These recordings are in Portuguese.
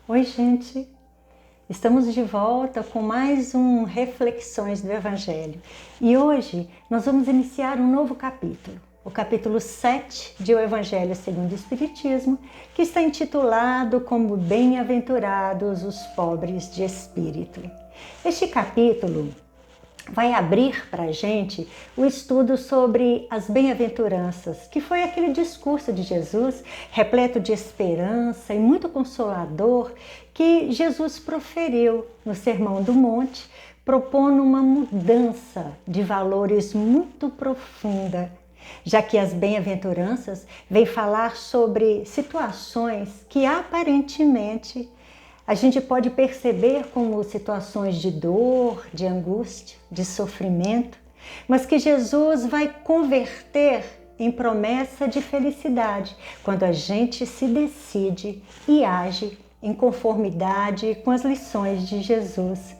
Oi, gente! Estamos de volta com mais um Reflexões do Evangelho. E hoje nós vamos iniciar um novo capítulo, o capítulo 7 de O Evangelho segundo o Espiritismo, que está intitulado como Bem-aventurados os pobres de espírito. Este capítulo vai abrir para a gente o estudo sobre as bem-aventuranças, que foi aquele discurso de Jesus, repleto de esperança e muito consolador, que Jesus proferiu no Sermão do Monte, propondo uma mudança de valores muito profunda, já que as bem-aventuranças vêm falar sobre situações que aparentemente a gente pode perceber como situações de dor, de angústia, de sofrimento, mas que Jesus vai converter em promessa de felicidade quando a gente se decide e age em conformidade com as lições de Jesus.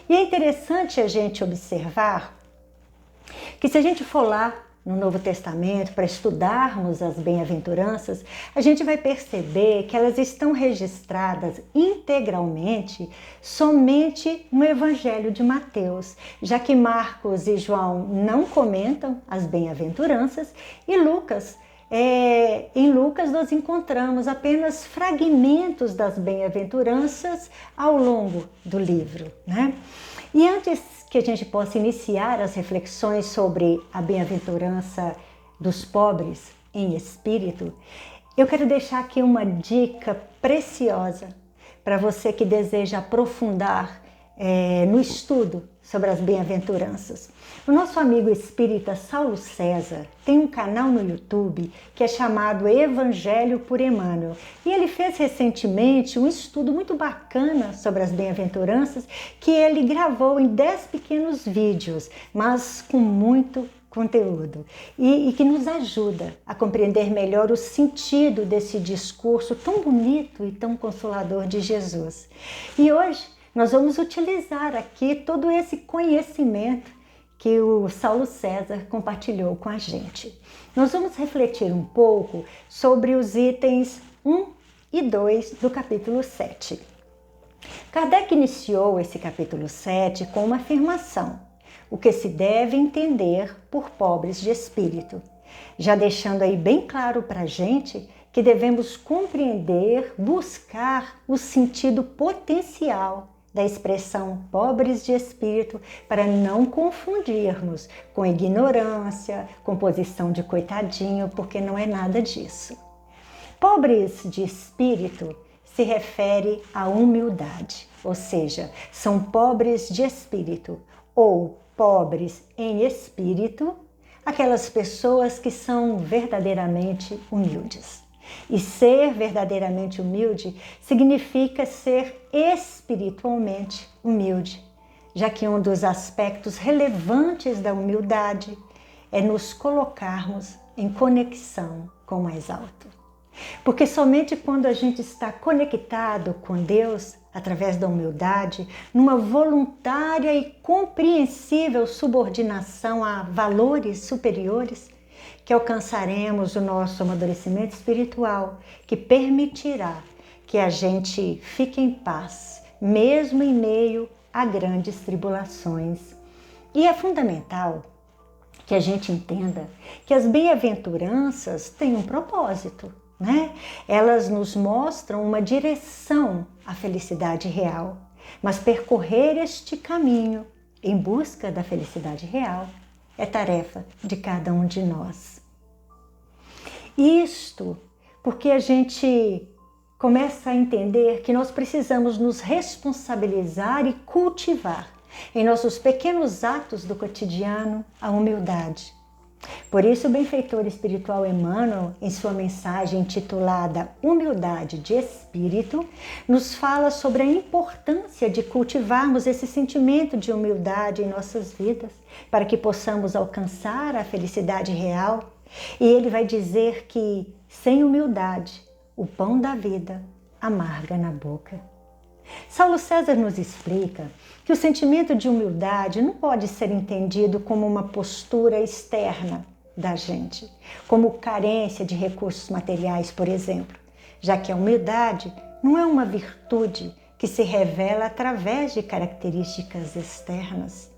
E é interessante a gente observar que se a gente for lá no Novo Testamento para estudarmos as bem-aventuranças, a gente vai perceber que elas estão registradas integralmente somente no Evangelho de Mateus, já que Marcos e João não comentam as bem-aventuranças e em Lucas nós encontramos apenas fragmentos das bem-aventuranças ao longo do livro, né? E antes que a gente possa iniciar as reflexões sobre a bem-aventurança dos pobres em espírito, eu quero deixar aqui uma dica preciosa para você que deseja aprofundar no estudo sobre as bem-aventuranças. O nosso amigo espírita Saulo César tem um canal no YouTube que é chamado Evangelho por Emmanuel. E ele fez recentemente um estudo muito bacana sobre as bem-aventuranças que ele gravou em 10 pequenos vídeos, mas com muito conteúdo e que nos ajuda a compreender melhor o sentido desse discurso tão bonito e tão consolador de Jesus. E hoje nós vamos utilizar aqui todo esse conhecimento que o Saulo César compartilhou com a gente. Nós vamos refletir um pouco sobre os itens 1 e 2 do capítulo 7. Kardec iniciou esse capítulo 7 com uma afirmação: o que se deve entender por pobres de espírito, já deixando aí bem claro para a gente que devemos compreender, buscar o sentido potencial da expressão pobres de espírito para não confundirmos com ignorância, com posição de coitadinho, porque não é nada disso. Pobres de espírito se refere à humildade, ou seja, são pobres de espírito ou pobres em espírito, aquelas pessoas que são verdadeiramente humildes. E ser verdadeiramente humilde significa ser espiritualmente humilde, já que um dos aspectos relevantes da humildade é nos colocarmos em conexão com o mais alto. Porque somente quando a gente está conectado com Deus, através da humildade, numa voluntária e compreensível subordinação a valores superiores, que alcançaremos o nosso amadurecimento espiritual, que permitirá que a gente fique em paz, mesmo em meio a grandes tribulações. E é fundamental que a gente entenda que as bem-aventuranças têm um propósito, né? Elas nos mostram uma direção à felicidade real, mas percorrer este caminho em busca da felicidade real é tarefa de cada um de nós. Isto porque a gente começa a entender que nós precisamos nos responsabilizar e cultivar em nossos pequenos atos do cotidiano a humildade. Por isso, o benfeitor espiritual Emmanuel, em sua mensagem intitulada Humildade de Espírito, nos fala sobre a importância de cultivarmos esse sentimento de humildade em nossas vidas, para que possamos alcançar a felicidade real. E ele vai dizer que, sem humildade, o pão da vida amarga na boca. Saulo César nos explica que o sentimento de humildade não pode ser entendido como uma postura externa da gente, como carência de recursos materiais, por exemplo, já que a humildade não é uma virtude que se revela através de características externas.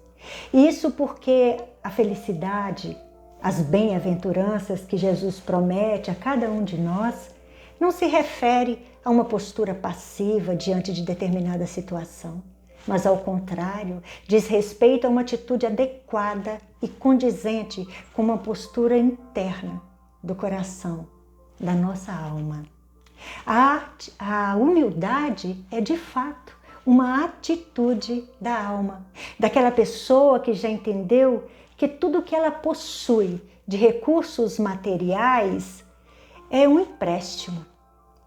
Isso porque a felicidade, as bem-aventuranças que Jesus promete a cada um de nós, não se refere a uma postura passiva diante de determinada situação, mas ao contrário, diz respeito a uma atitude adequada e condizente com uma postura interna do coração, da nossa alma. A humildade é, de fato, uma atitude da alma, daquela pessoa que já entendeu que tudo que ela possui de recursos materiais é um empréstimo,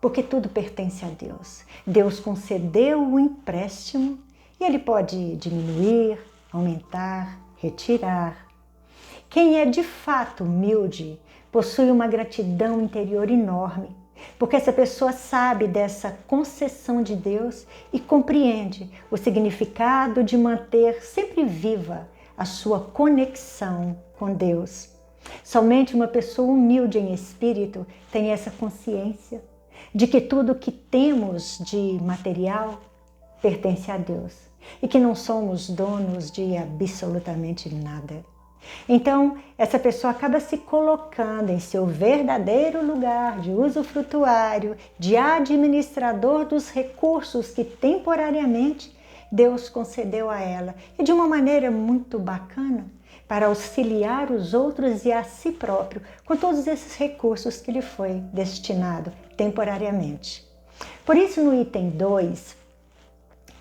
porque tudo pertence a Deus. Deus concedeu o empréstimo e Ele pode diminuir, aumentar, retirar. Quem é de fato humilde possui uma gratidão interior enorme, porque essa pessoa sabe dessa concessão de Deus e compreende o significado de manter sempre viva a sua conexão com Deus. Somente uma pessoa humilde em espírito tem essa consciência de que tudo que temos de material pertence a Deus e que não somos donos de absolutamente nada. Então, essa pessoa acaba se colocando em seu verdadeiro lugar de usufrutuário, de administrador dos recursos que temporariamente Deus concedeu a ela, e de uma maneira muito bacana, para auxiliar os outros e a si próprio com todos esses recursos que lhe foi destinado temporariamente. Por isso, no item 2,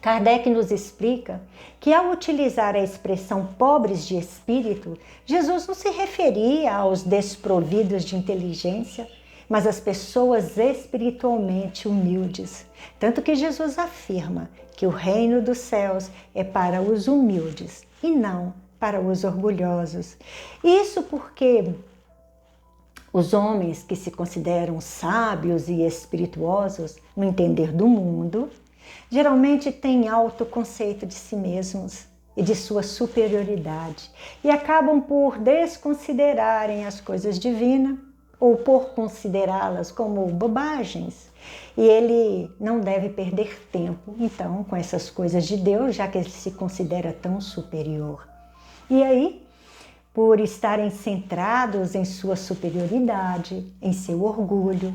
Kardec nos explica que, ao utilizar a expressão pobres de espírito, Jesus não se referia aos desprovidos de inteligência, mas às pessoas espiritualmente humildes. Tanto que Jesus afirma que o reino dos céus é para os humildes e não para os orgulhosos. Isso porque os homens que se consideram sábios e espirituosos no entender do mundo, geralmente têm alto conceito de si mesmos e de sua superioridade e acabam por desconsiderarem as coisas divinas ou por considerá-las como bobagens. E ele não deve perder tempo, então, com essas coisas de Deus, já que ele se considera tão superior. E aí, por estarem centrados em sua superioridade, em seu orgulho,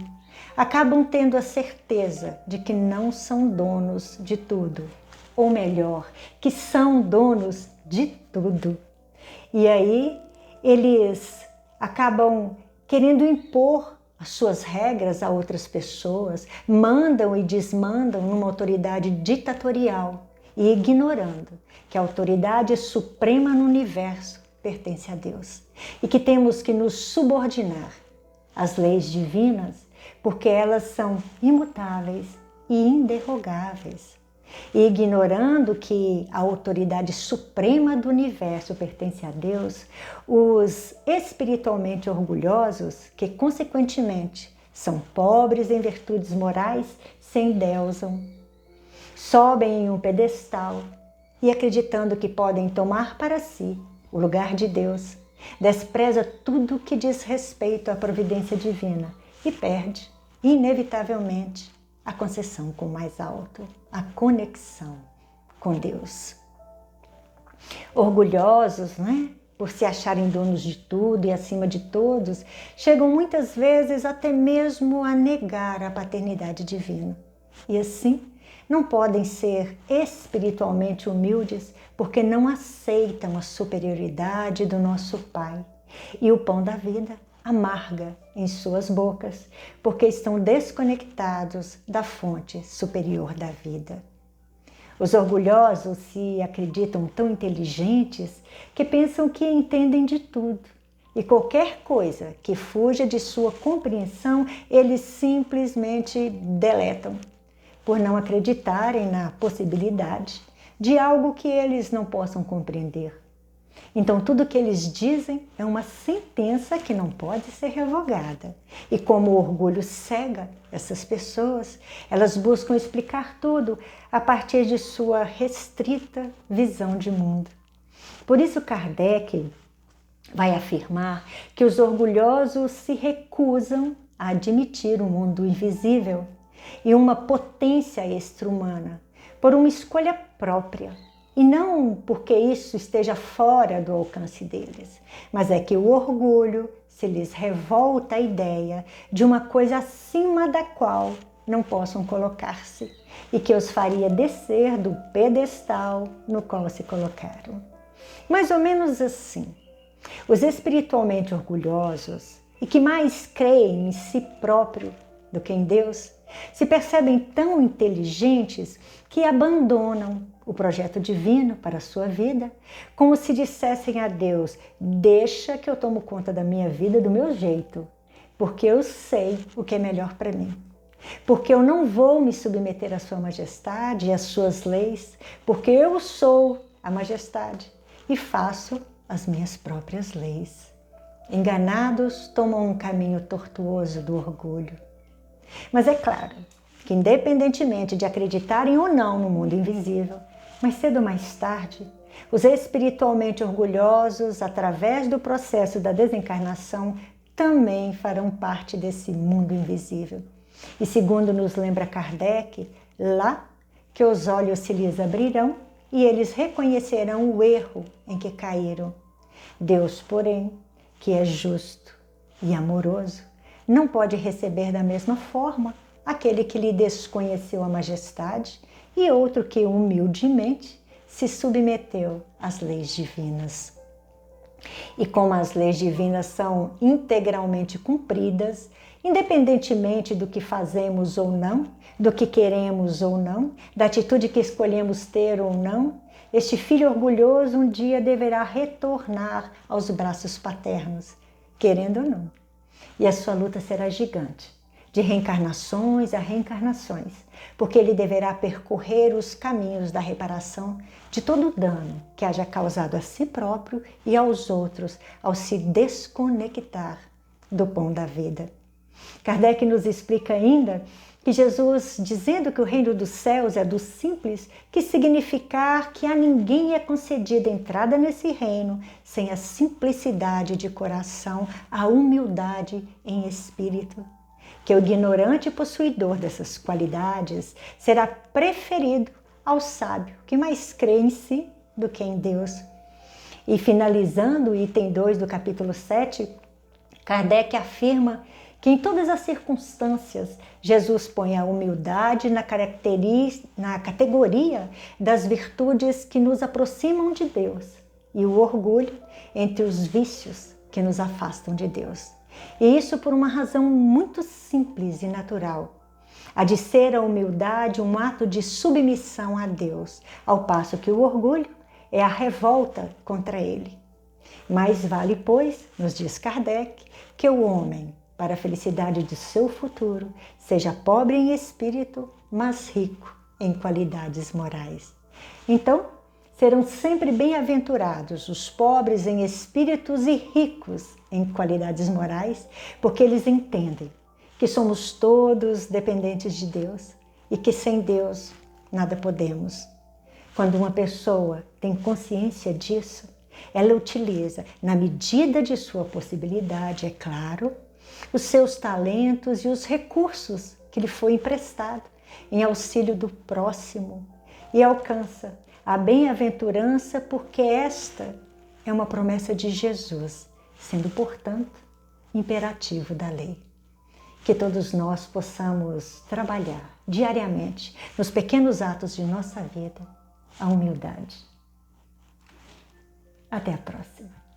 acabam tendo a certeza de que não são donos de tudo, ou melhor, que são donos de tudo. E aí eles acabam querendo impor as suas regras a outras pessoas, mandam e desmandam numa autoridade ditatorial e ignorando que a autoridade suprema no universo pertence a Deus e que temos que nos subordinar às leis divinas, porque elas são imutáveis e inderrogáveis. E ignorando que a autoridade suprema do universo pertence a Deus, os espiritualmente orgulhosos, que consequentemente são pobres em virtudes morais, se endeusam, sobem em um pedestal e, acreditando que podem tomar para si o lugar de Deus, despreza tudo que diz respeito à providência divina e perde, inevitavelmente, a concessão com o mais alto, a conexão com Deus. Orgulhosos, por se acharem donos de tudo e acima de todos, chegam muitas vezes até mesmo a negar a paternidade divina. E assim, não podem ser espiritualmente humildes porque não aceitam a superioridade do nosso Pai. E o pão da vida amarga em suas bocas, porque estão desconectados da fonte superior da vida. Os orgulhosos se acreditam tão inteligentes que pensam que entendem de tudo, e qualquer coisa que fuja de sua compreensão, eles simplesmente deletam, por não acreditarem na possibilidade de algo que eles não possam compreender. Então, tudo que eles dizem é uma sentença que não pode ser revogada. E como o orgulho cega essas pessoas, elas buscam explicar tudo a partir de sua restrita visão de mundo. Por isso, Kardec vai afirmar que os orgulhosos se recusam a admitir o mundo invisível, e uma potência extra-humana por uma escolha própria. E não porque isso esteja fora do alcance deles, mas é que o orgulho se lhes revolta a ideia de uma coisa acima da qual não possam colocar-se e que os faria descer do pedestal no qual se colocaram. Mais ou menos assim, os espiritualmente orgulhosos e que mais creem em si próprio do que em Deus se percebem tão inteligentes que abandonam o projeto divino para a sua vida, como se dissessem a Deus: deixa que eu tomo conta da minha vida do meu jeito, porque eu sei o que é melhor para mim. Porque eu não vou me submeter à sua majestade e às suas leis, porque eu sou a majestade e faço as minhas próprias leis. Enganados, tomam um caminho tortuoso do orgulho. Mas é claro que, independentemente de acreditarem ou não no mundo invisível, mais cedo ou mais tarde, os espiritualmente orgulhosos, através do processo da desencarnação, também farão parte desse mundo invisível. E segundo nos lembra Kardec, lá que os olhos se lhes abrirão e eles reconhecerão o erro em que caíram. Deus, porém, que é justo e amoroso, não pode receber da mesma forma aquele que lhe desconheceu a majestade e outro que humildemente se submeteu às leis divinas. E como as leis divinas são integralmente cumpridas, independentemente do que fazemos ou não, do que queremos ou não, da atitude que escolhemos ter ou não, este filho orgulhoso um dia deverá retornar aos braços paternos, querendo ou não. E a sua luta será gigante, de reencarnações a reencarnações, porque ele deverá percorrer os caminhos da reparação de todo o dano que haja causado a si próprio e aos outros ao se desconectar do pão da vida. Kardec nos explica ainda que Jesus, dizendo que o reino dos céus é dos simples, quis significar que a ninguém é concedida entrada nesse reino sem a simplicidade de coração, a humildade em espírito. Que o ignorante possuidor dessas qualidades será preferido ao sábio, que mais crê em si do que em Deus. E finalizando o item 2 do capítulo 7, Kardec afirma que em todas as circunstâncias Jesus põe a humildade na categoria das virtudes que nos aproximam de Deus e o orgulho entre os vícios que nos afastam de Deus. E isso por uma razão muito simples e natural, a de ser a humildade um ato de submissão a Deus, ao passo que o orgulho é a revolta contra Ele. Mais vale, pois, nos diz Kardec, que o homem, para a felicidade de seu futuro, seja pobre em espírito, mas rico em qualidades morais. Então, serão sempre bem-aventurados os pobres em espíritos e ricos em qualidades morais, porque eles entendem que somos todos dependentes de Deus e que sem Deus nada podemos. Quando uma pessoa tem consciência disso, ela utiliza, na medida de sua possibilidade, é claro, os seus talentos e os recursos que lhe foi emprestado em auxílio do próximo e alcança a bem-aventurança, porque esta é uma promessa de Jesus, sendo, portanto, imperativo da lei. Que todos nós possamos trabalhar diariamente nos pequenos atos de nossa vida a humildade. Até a próxima.